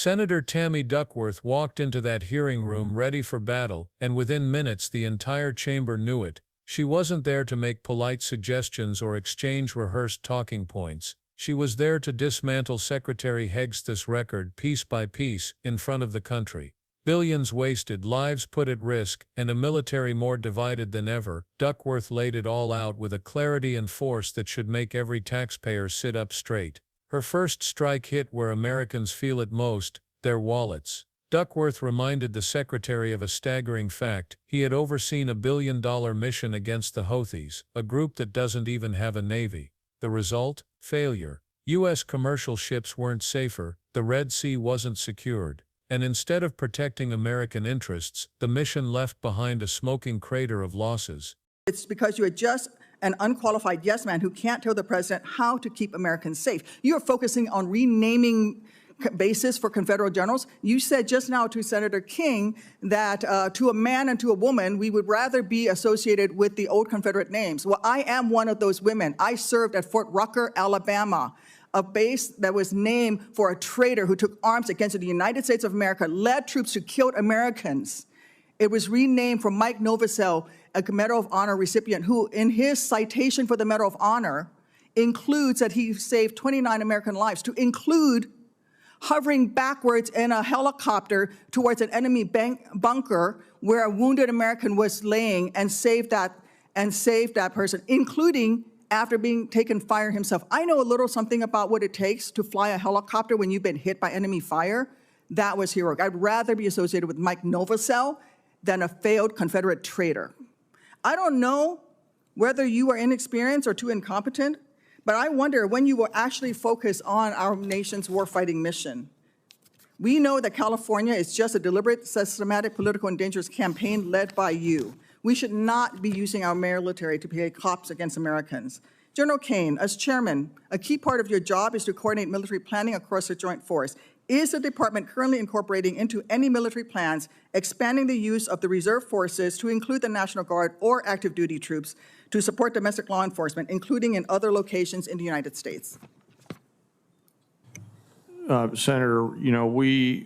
Senator Tammy Duckworth walked into that hearing room ready for battle, and within minutes the entire chamber knew it. She wasn't there to make polite suggestions or exchange rehearsed talking points. She was there to dismantle Secretary Hegseth's record piece by piece in front of the country. Billions wasted, lives put at risk, and a military more divided than ever. Duckworth laid it all out with a clarity and force that should make every taxpayer sit up straight. Her first strike hit where Americans feel it most, their wallets. Duckworth reminded the secretary of a staggering fact. He had overseen a billion-dollar mission against the Houthis, a group that doesn't even have a navy. The result? Failure. U.S. commercial ships weren't safer, the Red Sea wasn't secured. And instead of protecting American interests, the mission left behind a smoking crater of losses. It's because you are just an unqualified yes man who can't tell the president how to keep Americans safe. You are focusing on renaming bases for Confederate generals. You said just now to Senator King that to a man and to a woman, we would rather be associated with the old Confederate names. Well, I am one of those women. I served at Fort Rucker, Alabama, a base that was named for a traitor who took arms against the United States of America, led troops who killed Americans. It was renamed for Mike Novosel, a Medal of Honor recipient who, in his citation for the Medal of Honor, includes that he saved 29 American lives, to include hovering backwards in a helicopter towards an enemy bunker where a wounded American was laying and saved that person, including after being taken fire himself. I know a little something about what it takes to fly a helicopter when you've been hit by enemy fire. That was heroic. I'd rather be associated with Mike Novosel than a failed Confederate traitor. I don't know whether you are inexperienced or too incompetent, but I wonder when you will actually focus on our nation's warfighting mission. We know that California is just a deliberate, systematic, political, and dangerous campaign led by you. We should not be using our military to play cops against Americans. General Kane, as chairman, a key part of your job is to coordinate military planning across the joint force. Is the department currently incorporating into any military plans expanding the use of the reserve forces to include the National Guard or active duty troops to support domestic law enforcement, including in other locations in the United States? Senator, you know, we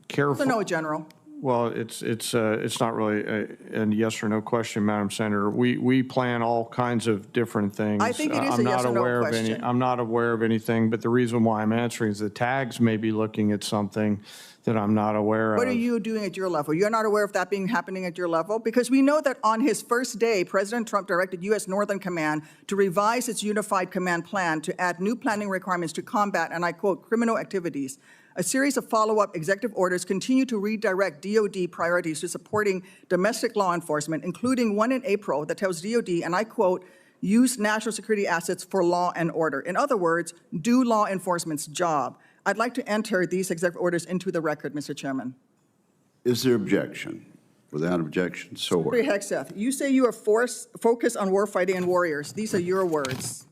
careful. No, General. Well, it's not really a yes or no question, Madam Senator. We plan all kinds of different things. I think it is a yes or no question. I'm not aware of anything, but the reason why I'm answering is the tags may be looking at something that I'm not aware of. What are you doing at your level? You're not aware of that happening at your level? Because we know that on his first day, President Trump directed U.S. Northern Command to revise its unified command plan to add new planning requirements to combat, and I quote, criminal activities. A series of follow-up executive orders continue to redirect DOD priorities to supporting domestic law enforcement, including one in April that tells DOD, and I quote, use national security assets for law and order. In other words, do law enforcement's job. I'd like to enter these executive orders into the record, Mr. Chairman. Is there objection? Without objection, so ordered. Secretary Hegseth, you say you are focused on warfighting and warriors. These are your words.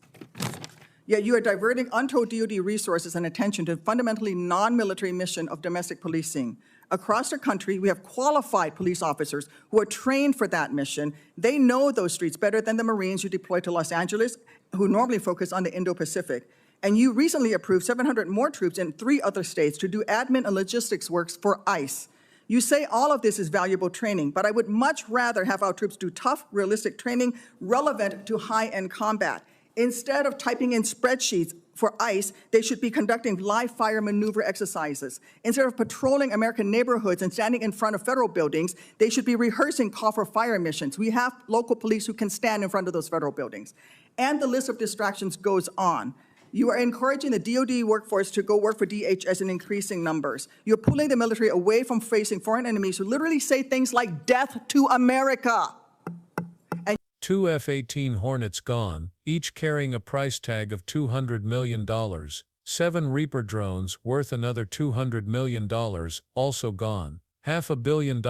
Yet you are diverting untold DOD resources and attention to a fundamentally non-military mission of domestic policing. Across the country, we have qualified police officers who are trained for that mission. They know those streets better than the Marines you deploy to Los Angeles, who normally focus on the Indo-Pacific. And you recently approved 700 more troops in 3 other states to do admin and logistics works for ICE. You say all of this is valuable training, but I would much rather have our troops do tough, realistic training relevant to high-end combat. Instead of typing in spreadsheets for ICE, they should be conducting live fire maneuver exercises. Instead of patrolling American neighborhoods and standing in front of federal buildings, they should be rehearsing call for fire missions. We have local police who can stand in front of those federal buildings. And the list of distractions goes on. You are encouraging the DOD workforce to go work for DHS in increasing numbers. You're pulling the military away from facing foreign enemies who literally say things like death to America. 2 F-18 Hornets gone, each carrying a price tag of $200 million. 7 Reaper drones worth another $200 million, also gone. $500 million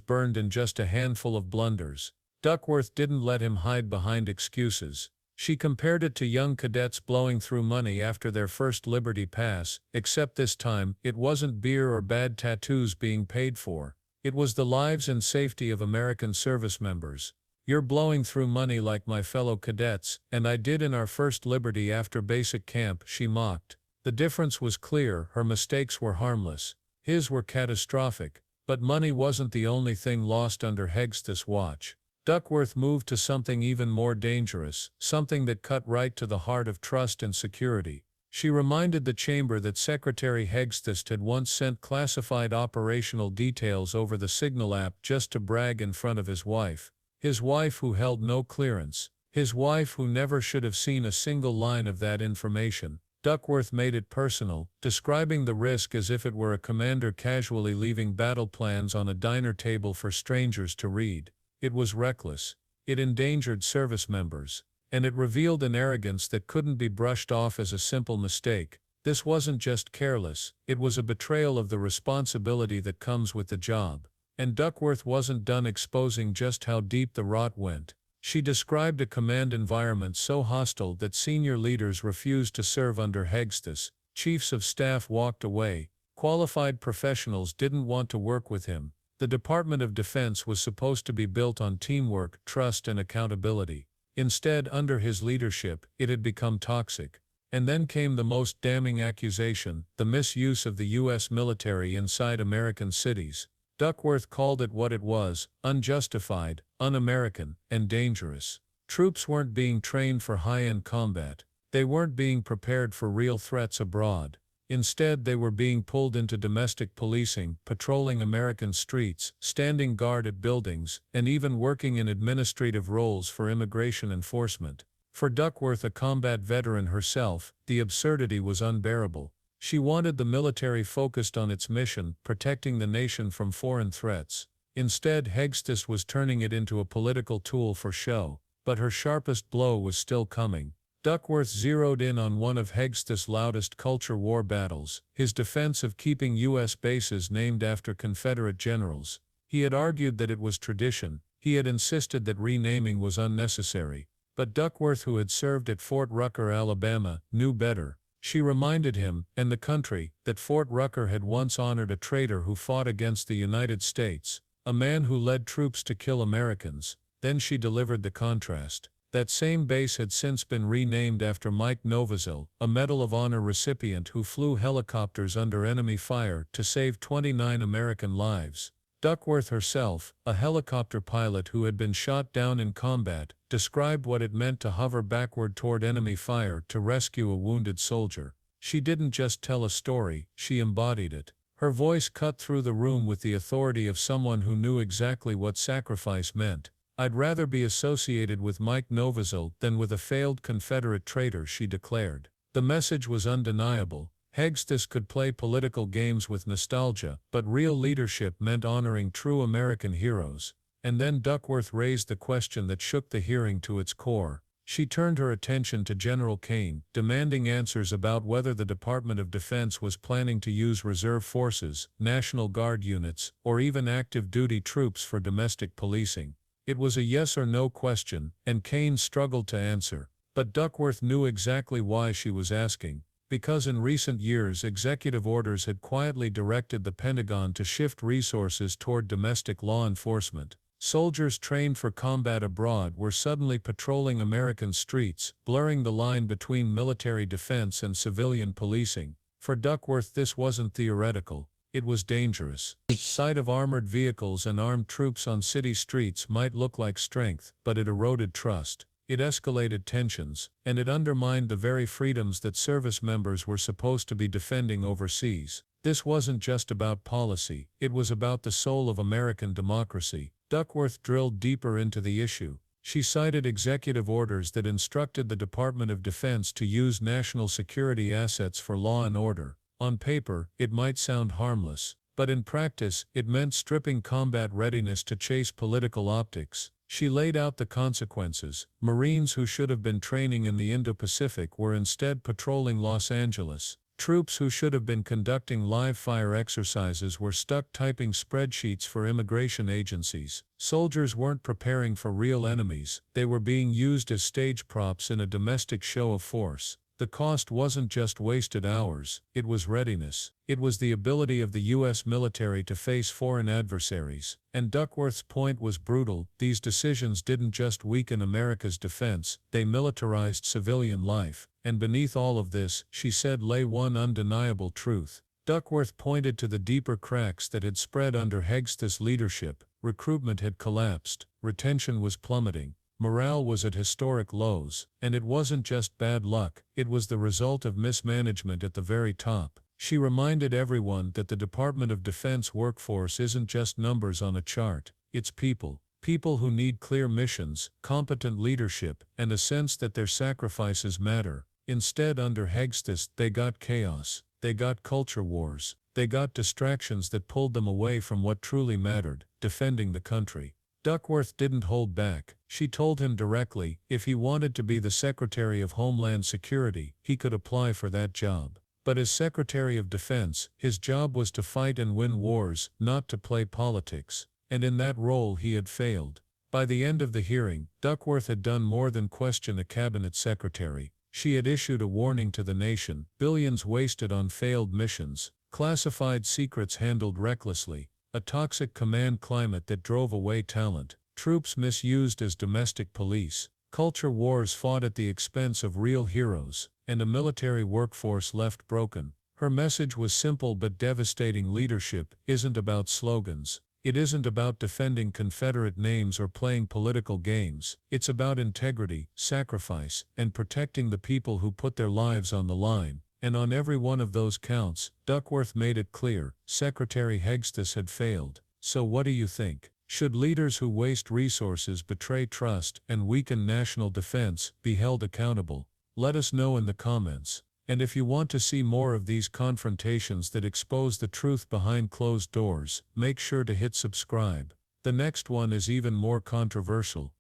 burned in just a handful of blunders. Duckworth didn't let him hide behind excuses. She compared it to young cadets blowing through money after their first Liberty Pass, except this time, it wasn't beer or bad tattoos being paid for. It was the lives and safety of American service members. You're blowing through money like my fellow cadets, and I did in our first Liberty after basic camp, she mocked. The difference was clear, her mistakes were harmless. His were catastrophic, but money wasn't the only thing lost under Hegseth's watch. Duckworth moved to something even more dangerous, something that cut right to the heart of trust and security. She reminded the chamber that Secretary Hegseth had once sent classified operational details over the Signal app just to brag in front of his wife who held no clearance, his wife who never should have seen a single line of that information. Duckworth made it personal, describing the risk as if it were a commander casually leaving battle plans on a diner table for strangers to read. It was reckless. It endangered service members. And it revealed an arrogance that couldn't be brushed off as a simple mistake. This wasn't just careless, it was a betrayal of the responsibility that comes with the job. And Duckworth wasn't done exposing just how deep the rot went. She described a command environment so hostile that senior leaders refused to serve under Hegseth, chiefs of staff walked away, qualified professionals didn't want to work with him. The Department of Defense was supposed to be built on teamwork, trust and accountability. Instead, under his leadership, it had become toxic. And then came the most damning accusation, the misuse of the U.S. military inside American cities. Duckworth called it what it was, unjustified, un-American, and dangerous. Troops weren't being trained for high-end combat. They weren't being prepared for real threats abroad. Instead, they were being pulled into domestic policing, patrolling American streets, standing guard at buildings, and even working in administrative roles for immigration enforcement. For Duckworth, a combat veteran herself, the absurdity was unbearable. She wanted the military focused on its mission, protecting the nation from foreign threats. Instead, Hegseth was turning it into a political tool for show. But her sharpest blow was still coming. Duckworth zeroed in on one of Hegseth's loudest culture war battles, his defense of keeping U.S. bases named after Confederate generals. He had argued that it was tradition. He had insisted that renaming was unnecessary. But Duckworth, who had served at Fort Rucker, Alabama, knew better. She reminded him, and the country, that Fort Rucker had once honored a traitor who fought against the United States, a man who led troops to kill Americans. Then she delivered the contrast. That same base had since been renamed after Mike Novosel, a Medal of Honor recipient who flew helicopters under enemy fire to save 29 American lives. Duckworth herself, a helicopter pilot who had been shot down in combat, described what it meant to hover backward toward enemy fire to rescue a wounded soldier. She didn't just tell a story, she embodied it. Her voice cut through the room with the authority of someone who knew exactly what sacrifice meant. I'd rather be associated with Mike Novosel than with a failed Confederate traitor, she declared. The message was undeniable. Hegseth could play political games with nostalgia, but real leadership meant honoring true American heroes. And then Duckworth raised the question that shook the hearing to its core. She turned her attention to General Kane, demanding answers about whether the Department of Defense was planning to use reserve forces, National Guard units, or even active duty troops for domestic policing. It was a yes or no question, and Kane struggled to answer. But Duckworth knew exactly why she was asking. Because in recent years executive orders had quietly directed the Pentagon to shift resources toward domestic law enforcement. Soldiers trained for combat abroad were suddenly patrolling American streets, blurring the line between military defense and civilian policing. For Duckworth, this wasn't theoretical. It was dangerous. The sight of armored vehicles and armed troops on city streets might look like strength, but it eroded trust. It escalated tensions, and it undermined the very freedoms that service members were supposed to be defending overseas. This wasn't just about policy, it was about the soul of American democracy. Duckworth drilled deeper into the issue. She cited executive orders that instructed the Department of Defense to use national security assets for law and order. On paper, it might sound harmless, but in practice, it meant stripping combat readiness to chase political optics. She laid out the consequences. Marines who should have been training in the Indo-Pacific were instead patrolling Los Angeles. Troops who should have been conducting live-fire exercises were stuck typing spreadsheets for immigration agencies. Soldiers weren't preparing for real enemies, they were being used as stage props in a domestic show of force. The cost wasn't just wasted hours, it was readiness. It was the ability of the U.S. military to face foreign adversaries. And Duckworth's point was brutal: these decisions didn't just weaken America's defense, they militarized civilian life. And beneath all of this, she said, lay one undeniable truth. Duckworth pointed to the deeper cracks that had spread under Hegseth's leadership. Recruitment had collapsed, retention was plummeting, morale was at historic lows, and it wasn't just bad luck, it was the result of mismanagement at the very top. She reminded everyone that the Department of Defense workforce isn't just numbers on a chart, it's people. People who need clear missions, competent leadership, and a sense that their sacrifices matter. Instead, under Hegseth, they got chaos, they got culture wars, they got distractions that pulled them away from what truly mattered: defending the country. Duckworth didn't hold back. She told him directly, if he wanted to be the Secretary of Homeland Security, he could apply for that job. But as Secretary of Defense, his job was to fight and win wars, not to play politics. And in that role he had failed. By the end of the hearing, Duckworth had done more than question a cabinet secretary. She had issued a warning to the nation: billions wasted on failed missions, classified secrets handled recklessly, a toxic command climate that drove away talent, troops misused as domestic police, culture wars fought at the expense of real heroes, and a military workforce left broken. Her message was simple but devastating: leadership isn't about slogans. It isn't about defending Confederate names or playing political games. It's about integrity, sacrifice, and protecting the people who put their lives on the line. And on every one of those counts, Duckworth made it clear, Secretary Hegseth had failed. So what do you think? Should leaders who waste resources, betray trust, and weaken national defense be held accountable? Let us know in the comments. And if you want to see more of these confrontations that expose the truth behind closed doors, make sure to hit subscribe. The next one is even more controversial.